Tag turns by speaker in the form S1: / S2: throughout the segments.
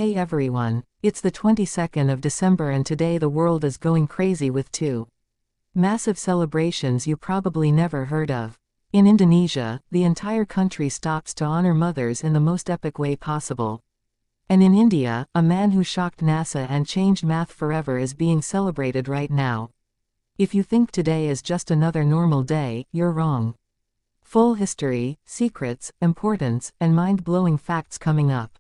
S1: Hey everyone, it's the 22nd of December and today the world is going crazy with two massive celebrations you probably never heard of. In Indonesia, the entire country stops to honor mothers in the most epic way possible. And in India, a man who shocked NASA and changed math forever is being celebrated right now. If you think today is just another normal day, you're wrong. Full history, secrets, importance, and mind-blowing facts coming up.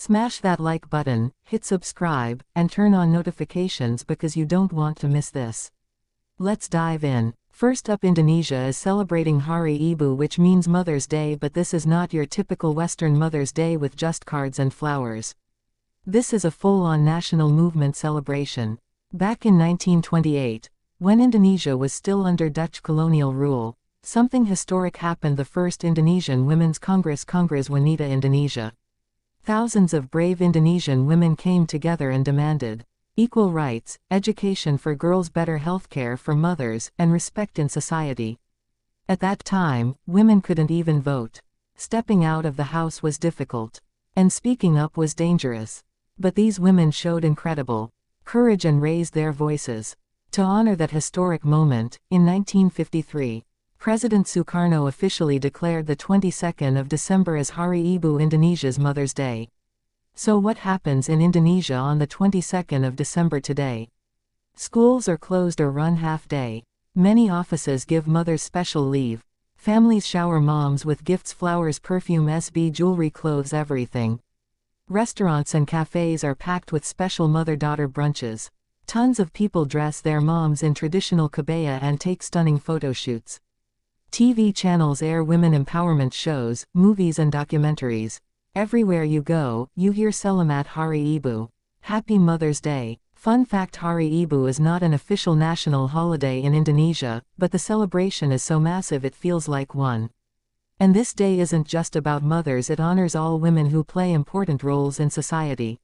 S1: Smash that like button, hit subscribe, and turn on notifications because you don't want to miss this. Let's dive in. First up, Indonesia is celebrating Hari Ibu, which means Mother's Day, but this is not your typical Western Mother's Day with just cards and flowers. This is a full-on national movement celebration. Back in 1928, when Indonesia was still under Dutch colonial rule, something historic happened: the first Indonesian Women's Congress, Congress Wanita Indonesia. Thousands of brave Indonesian women came together and demanded equal rights, education for girls, better healthcare for mothers, and respect in society. At that time, women couldn't even vote. Stepping out of the house was difficult. And speaking up was dangerous. But these women showed incredible courage and raised their voices. To honor that historic moment, in 1953, President Sukarno officially declared the 22nd of December as Hari Ibu, Indonesia's Mother's Day. So what happens in Indonesia on the 22nd of December today? Schools are closed or run half-day. Many offices give mothers special leave. Families shower moms with gifts, flowers, perfume, SB, jewelry, clothes, everything. Restaurants and cafes are packed with special mother-daughter brunches. Tons of people dress their moms in traditional kebaya and take stunning photo shoots. TV channels air women empowerment shows, movies and documentaries. Everywhere you go, you hear Selamat Hari Ibu. Happy Mother's Day. Fun fact: Hari Ibu is not an official national holiday in Indonesia, but the celebration is so massive it feels like one. And this day isn't just about mothers, it honors all women who play important roles in society.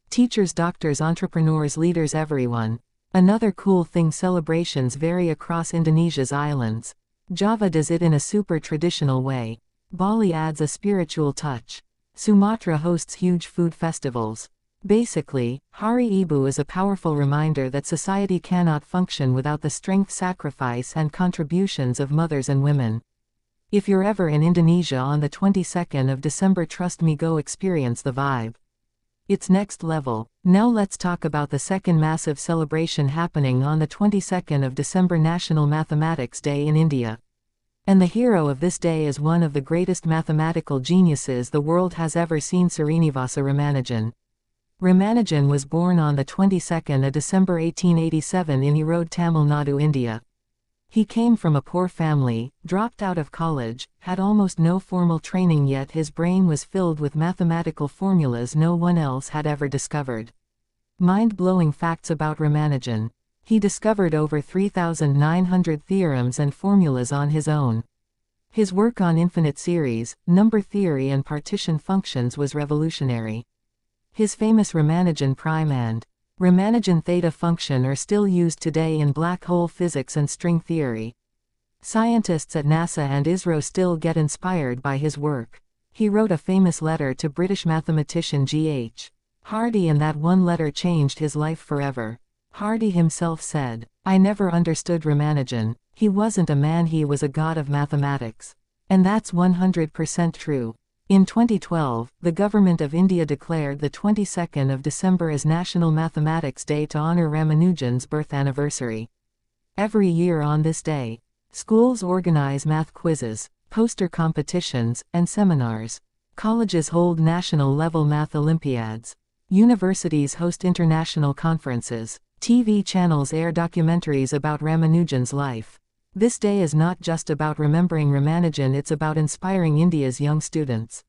S1: Teachers, doctors, entrepreneurs, leaders, everyone. Another cool thing: celebrations vary across Indonesia's islands. Java does it in a super traditional way. Bali adds a spiritual touch. Sumatra hosts huge food festivals. Basically, Hari Ibu is a powerful reminder that society cannot function without the strength, sacrifice, and contributions of mothers and women. If you're ever in Indonesia on the 22nd of December, trust me, go experience the vibe. It's next level. Now let's talk about the second massive celebration happening on the 22nd of December, National Mathematics Day in India. And the hero of this day is one of the greatest mathematical geniuses the world has ever seen: Srinivasa Ramanujan. Ramanujan was born on the 22nd of December 1887 in Erode, Tamil Nadu, India. He came from a poor family, dropped out of college, had almost no formal training, yet his brain was filled with mathematical formulas no one else had ever discovered. Mind-blowing facts about Ramanujan. He discovered over 3,900 theorems and formulas on his own. His work on infinite series, number theory and partition functions was revolutionary. His famous Ramanujan prime and Ramanujan theta function are still used today in black hole physics and string theory. Scientists at NASA and ISRO still get inspired by his work. He wrote a famous letter to British mathematician G.H. Hardy, and that one letter changed his life forever. Hardy himself said, "I never understood Ramanujan. He wasn't a man, he was a god of mathematics." And that's 100% true. In 2012, the government of India declared the 22nd of December as National Mathematics Day to honor Ramanujan's birth anniversary. Every year on this day, schools organize math quizzes, poster competitions, and seminars. Colleges hold national-level math olympiads. Universities host international conferences. TV channels air documentaries about Ramanujan's life. This day is not just about remembering Ramanujan, it's about inspiring India's young students.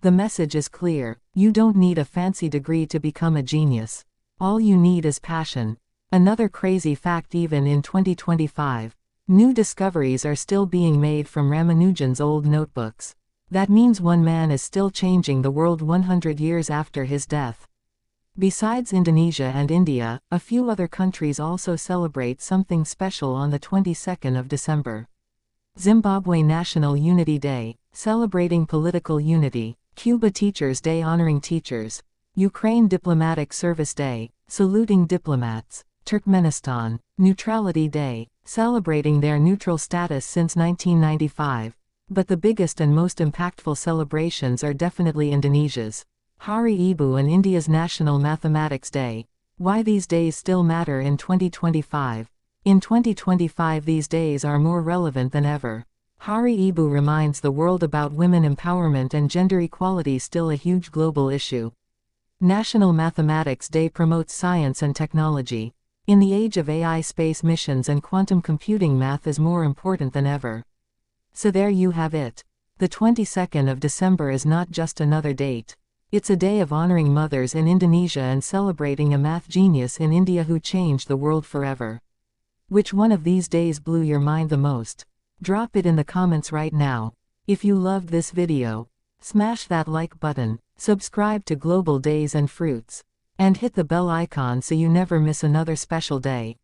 S1: The message is clear: you don't need a fancy degree to become a genius. All you need is passion. Another crazy fact: even in 2025, new discoveries are still being made from Ramanujan's old notebooks. That means one man is still changing the world 100 years after his death. Besides Indonesia and India, a few other countries also celebrate something special on the 22nd of December. Zimbabwe National Unity Day, celebrating political unity. Cuba Teachers Day, honoring teachers. Ukraine Diplomatic Service Day, saluting diplomats. Turkmenistan Neutrality Day, celebrating their neutral status since 1995. But the biggest and most impactful celebrations are definitely Indonesia's Hari Ibu and India's National Mathematics Day. Why these days still matter in 2025? In 2025 these days are more relevant than ever. Hari Ibu reminds the world about women empowerment and gender equality, still a huge global issue. National Mathematics Day promotes science and technology. In the age of AI, space missions and quantum computing, math is more important than ever. So there you have it. The 22nd of December is not just another date. It's a day of honoring mothers in Indonesia and celebrating a math genius in India who changed the world forever. Which one of these days blew your mind the most? Drop it in the comments right now. If you loved this video, smash that like button, subscribe to Global Days and Fruits, and hit the bell icon so you never miss another special day.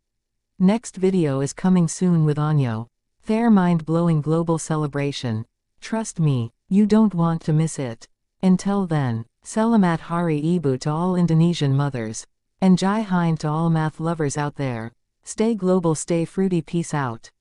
S1: Next video is coming soon with Onyo. Their mind-blowing global celebration. Trust me, you don't want to miss it. Until then, Selamat Hari Ibu to all Indonesian mothers. And Jai Hind to all math lovers out there. Stay global, stay fruity, peace out.